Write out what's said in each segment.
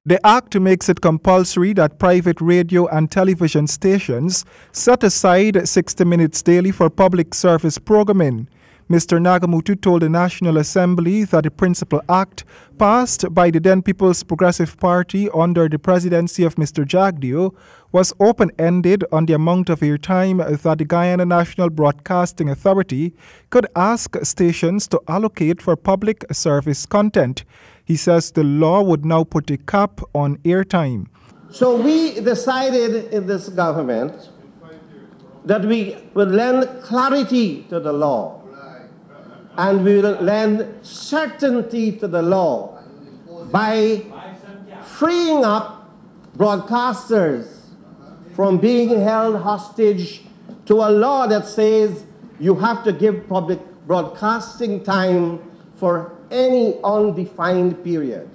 The act makes it compulsory that private radio and television stations set aside 60 minutes daily for public service programming. Mr. Nagamutu told the National Assembly that the principal act passed by the then People's Progressive Party under the presidency of Mr. Jagdeo was open-ended on the amount of airtime that the Guyana National Broadcasting Authority could ask stations to allocate for public service content. He says the law would now put a cap on airtime. So we decided in this government that we would lend clarity to the law. And we will lend certainty to the law by freeing up broadcasters from being held hostage to a law that says you have to give public broadcasting time for any undefined period.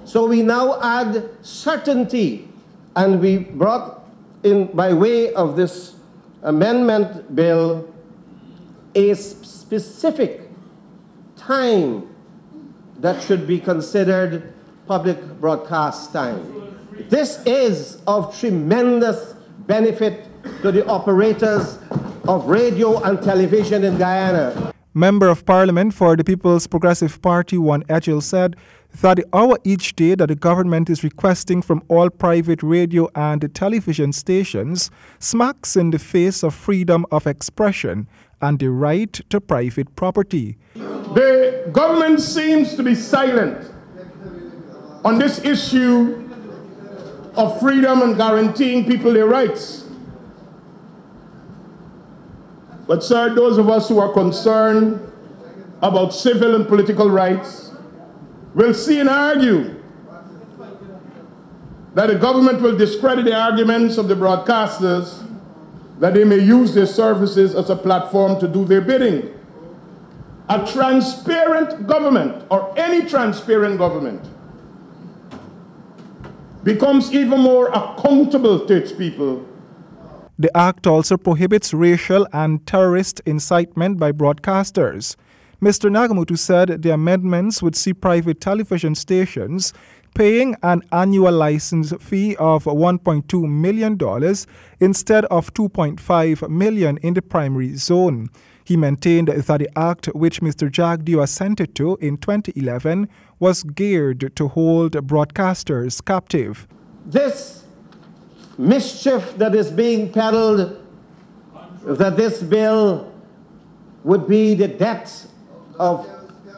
So we now add certainty, and we brought in, by way of this amendment bill, a specific time that should be considered public broadcast time. This is of tremendous benefit to the operators of radio and television in Guyana. Member of Parliament for the People's Progressive Party, Juan Echil, said that the hour each day that the government is requesting from all private radio and television stations smacks in the face of freedom of expression and the right to private property. The government seems to be silent on this issue of freedom and guaranteeing people their rights. But sir, those of us who are concerned about civil and political rights will see and argue that the government will discredit the arguments of the broadcasters that they may use their services as a platform to do their bidding. A transparent government, or any transparent government, becomes even more accountable to its people. The act also prohibits racial and terrorist incitement by broadcasters. Mr. Nagamutu said the amendments would see private television stations paying an annual license fee of $1.2 million instead of $2.5 million in the primary zone. He maintained that the act, which Mr. Jagdeo assented to in 2011, was geared to hold broadcasters captive. This mischief that is being peddled, that this bill would be the death of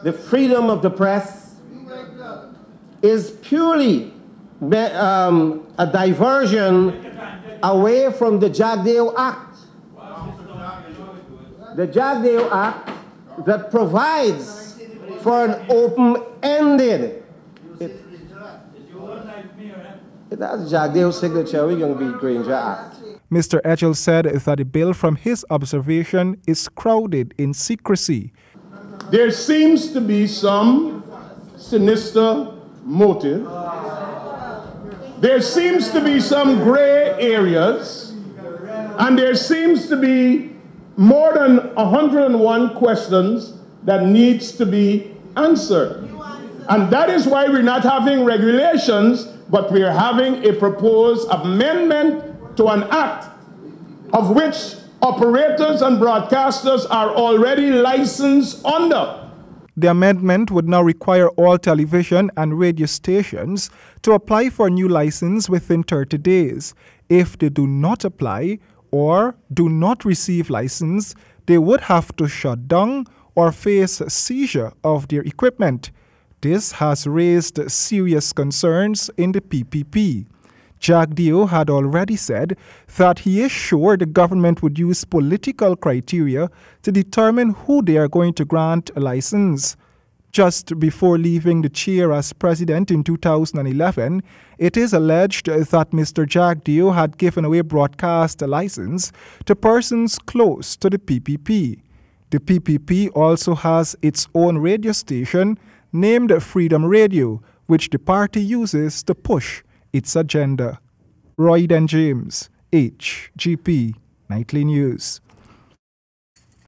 the freedom of the press, is purely a diversion away from the Jagdeo Act. The Jagdeo Act that provides for an open-ended. It has Jagdeo's signature. We're going to be Granger Act. Mr. Echil said that the bill, from his observation, is crowded in secrecy. There seems to be some sinister motive. There seems to be some gray areas, and there seems to be more than 101 questions that needs to be answered. And that is why we're not having regulations, but we're having a proposed amendment to an act of which operators and broadcasters are already licensed under. The amendment would now require all television and radio stations to apply for a new license within 30 days. If they do not apply or do not receive license, they would have to shut down or face seizure of their equipment. This has raised serious concerns in the PPP. Jagdeo had already said that he is sure the government would use political criteria to determine who they are going to grant a license. Just before leaving the chair as president in 2011, it is alleged that Mr. Jagdeo had given away broadcast license to persons close to the PPP. The PPP also has its own radio station named Freedom Radio, which the party uses to push its agenda. Roy Den James, HGP Nightly News.